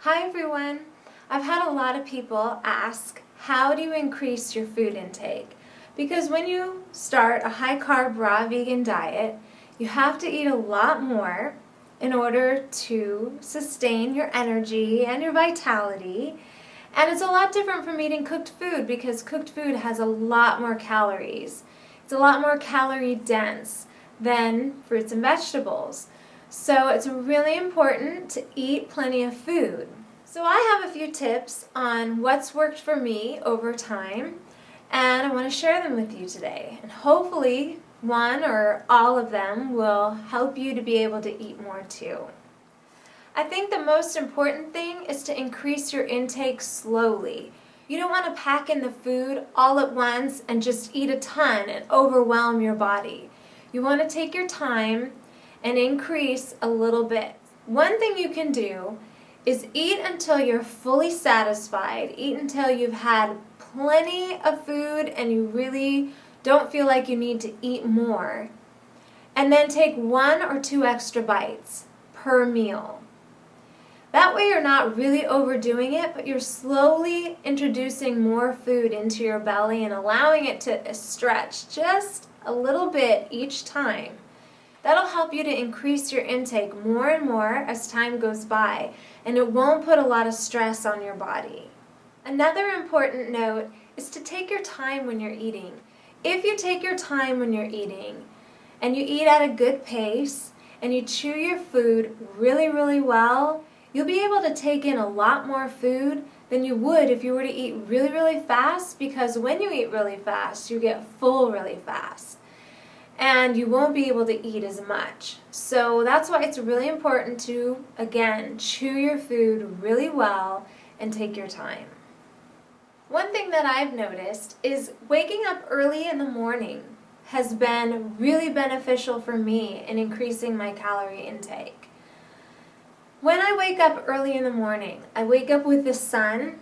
Hi everyone! I've had a lot of people ask, how do you increase your food intake? Because when you start a high-carb raw vegan diet, you have to eat a lot more in order to sustain your energy and your vitality. And it's a lot different from eating cooked food because cooked food has a lot more calories. It's a lot more calorie dense than fruits and vegetables. So it's really important to eat plenty of food. So I have a few tips on what's worked for me over time, and I want to share them with you today. And hopefully one or all of them will help you to be able to eat more too. I think the most important thing is to increase your intake slowly. You don't want to pack in the food all at once and just eat a ton and overwhelm your body. You want to take your time and increase a little bit. One thing you can do is eat until you're fully satisfied. Eat until you've had plenty of food and you really don't feel like you need to eat more. And then take 1 or 2 extra bites per meal. That way you're not really overdoing it, but you're slowly introducing more food into your belly and allowing it to stretch just a little bit each time. That'll help you to increase your intake more and more as time goes by, and it won't put a lot of stress on your body. Another important note is to take your time when you're eating. If you take your time when you're eating, and you eat at a good pace, and you chew your food really well, you'll be able to take in a lot more food than you would if you were to eat really fast, because when you eat really fast, you get full really fast. And you won't be able to eat as much. So that's why it's really important to, again, chew your food really well and take your time. One thing that I've noticed is waking up early in the morning has been really beneficial for me in increasing my calorie intake. When I wake up early in the morning, I wake up with the sun,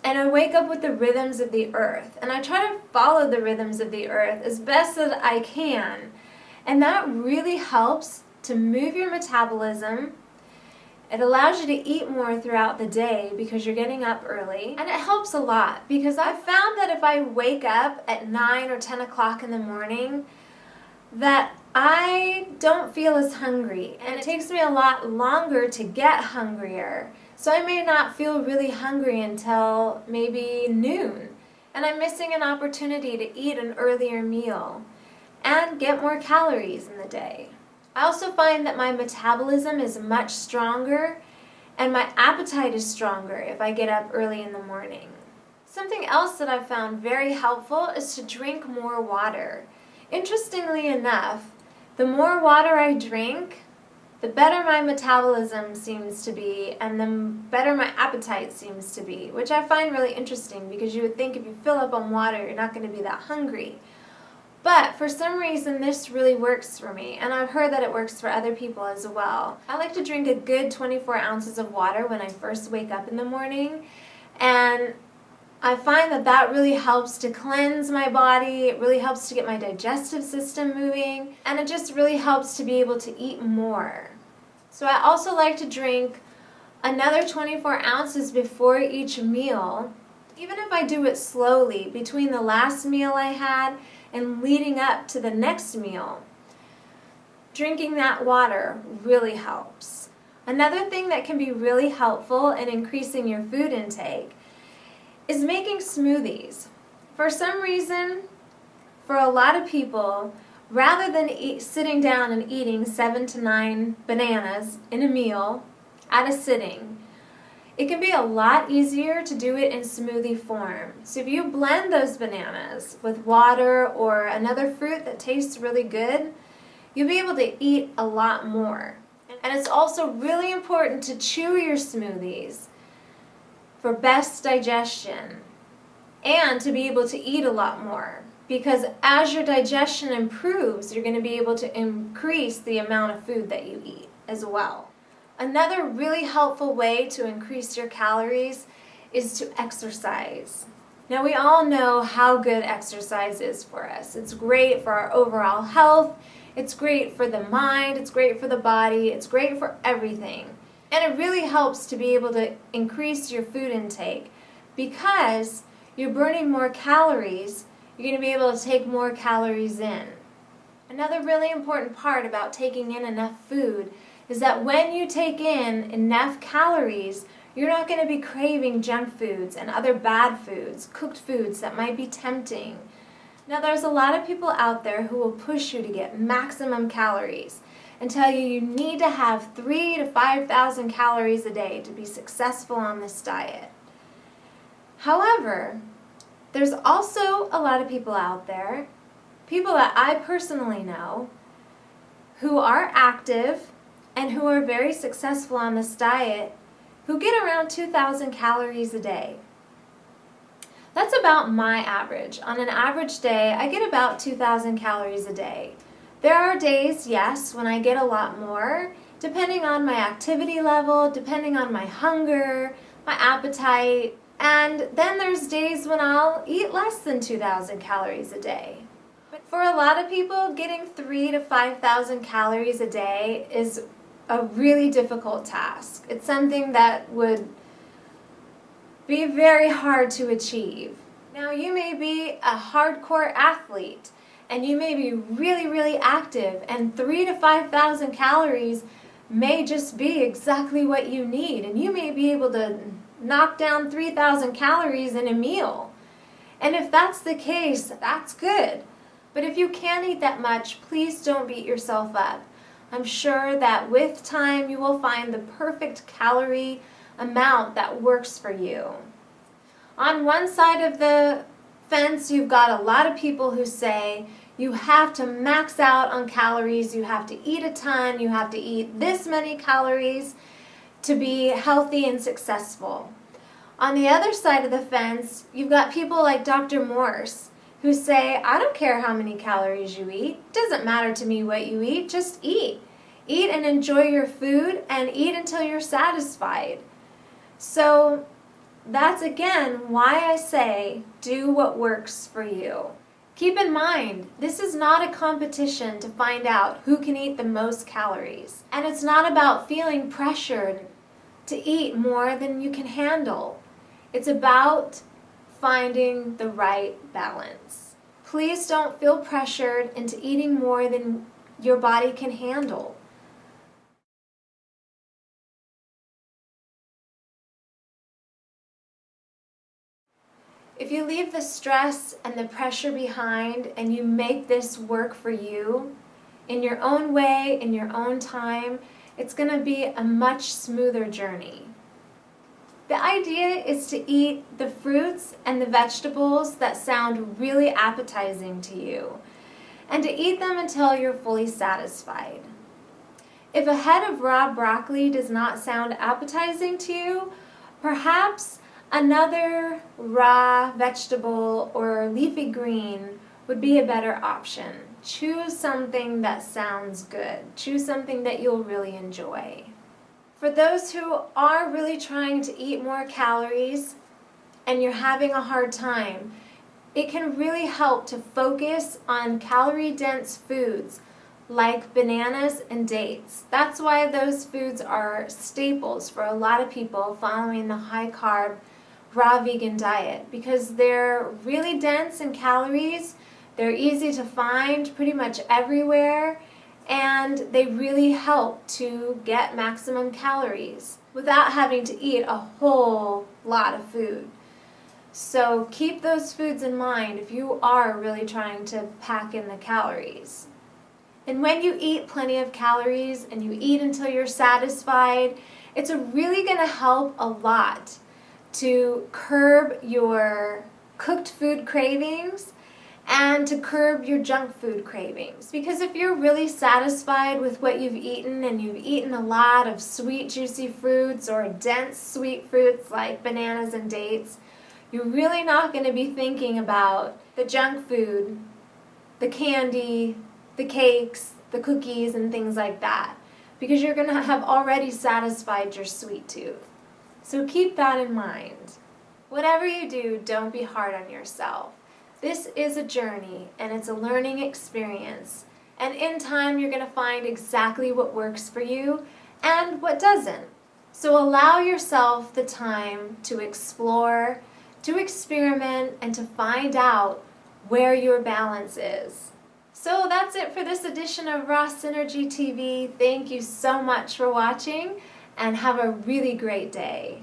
and I wake up with the rhythms of the earth, and I try to follow the rhythms of the earth as best as I can, and that really helps to move your metabolism. It allows you to eat more throughout the day because you're getting up early, and it helps a lot because I've found that if I wake up at 9 or 10 o'clock in the morning, that I don't feel as hungry, and it takes me a lot longer to get hungrier. So I may not feel really hungry until maybe noon, and I'm missing an opportunity to eat an earlier meal and get more calories in the day. I also find that my metabolism is much stronger and my appetite is stronger if I get up early in the morning. Something else that I've found very helpful is to drink more water. Interestingly enough, the more water I drink, the better my metabolism seems to be and the better my appetite seems to be, which I find really interesting because you would think if you fill up on water, you're not going to be that hungry. But for some reason, this really works for me, and I've heard that it works for other people as well. I like to drink a good 24 ounces of water when I first wake up in the morning, and I find that that really helps to cleanse my body, it really helps to get my digestive system moving, and it just really helps to be able to eat more. So I also like to drink another 24 ounces before each meal, even if I do it slowly, between the last meal I had and leading up to the next meal. Drinking that water really helps. Another thing that can be really helpful in increasing your food intake is making smoothies. For some reason, for a lot of people, rather than sitting down and eating 7 to 9 bananas in a meal at a sitting, it can be a lot easier to do it in smoothie form. So if you blend those bananas with water or another fruit that tastes really good, you'll be able to eat a lot more. And it's also really important to chew your smoothies for best digestion and to be able to eat a lot more, because as your digestion improves, you're going to be able to increase the amount of food that you eat as well. Another really helpful way to increase your calories is to exercise. Now we all know how good exercise is for us. It's great for our overall health, it's great for the mind, it's great for the body, it's great for everything. And it really helps to be able to increase your food intake because you're burning more calories, you're going to be able to take more calories in. Another really important part about taking in enough food is that when you take in enough calories, you're not going to be craving junk foods and other bad foods, cooked foods that might be tempting. Now there's a lot of people out there who will push you to get maximum calories and tell you you need to have 3,000 to 5,000 calories a day to be successful on this diet. However, there's also a lot of people out there, people that I personally know, who are active and who are very successful on this diet, who get around 2,000 calories a day. That's about my average. On an average day, I get about 2,000 calories a day. There are days, yes, when I get a lot more, depending on my activity level, depending on my hunger, my appetite, and then there's days when I'll eat less than 2,000 calories a day. But for a lot of people, getting 3,000 to 5,000 calories a day is a really difficult task. It's something that would be very hard to achieve. Now, you may be a hardcore athlete and you may be really, really active, and 3,000 to 5,000 calories may just be exactly what you need, and you may be able to knock down 3,000 calories in a meal. And if that's the case, that's good. But if you can't eat that much, please don't beat yourself up. I'm sure that with time you will find the perfect calorie amount that works for you. On one side of the fence, you've got a lot of people who say you have to max out on calories, you have to eat a ton, you have to eat this many calories to be healthy and successful. On the other side of the fence, you've got people like Dr. Morse who say, I don't care how many calories you eat, it doesn't matter to me what you eat, just eat. Eat and enjoy your food and eat until you're satisfied. So that's again why I say do what works for you. Keep in mind, this is not a competition to find out who can eat the most calories. And it's not about feeling pressured to eat more than you can handle. It's about finding the right balance. Please don't feel pressured into eating more than your body can handle. If you leave the stress and the pressure behind and you make this work for you in your own way, in your own time, it's going to be a much smoother journey. The idea is to eat the fruits and the vegetables that sound really appetizing to you, and to eat them until you're fully satisfied. If a head of raw broccoli does not sound appetizing to you, perhaps another raw vegetable or leafy green would be a better option. Choose something that sounds good. Choose something that you'll really enjoy. For those who are really trying to eat more calories and you're having a hard time, it can really help to focus on calorie-dense foods like bananas and dates. That's why those foods are staples for a lot of people following the high-carb, raw vegan diet, because they're really dense in calories, they're easy to find pretty much everywhere, and they really help to get maximum calories without having to eat a whole lot of food. So keep those foods in mind if you are really trying to pack in the calories. And when you eat plenty of calories and you eat until you're satisfied, it's really going to help a lot to curb your cooked food cravings and to curb your junk food cravings. Because if you're really satisfied with what you've eaten and you've eaten a lot of sweet, juicy fruits or dense sweet fruits like bananas and dates, you're really not going to be thinking about the junk food, the candy, the cakes, the cookies, and things like that, because you're going to have already satisfied your sweet tooth. So keep that in mind. Whatever you do, don't be hard on yourself. This is a journey, and it's a learning experience. And in time, you're going to find exactly what works for you and what doesn't. So allow yourself the time to explore, to experiment, and to find out where your balance is. So that's it for this edition of Raw Synergy TV. Thank you so much for watching, and have a really great day.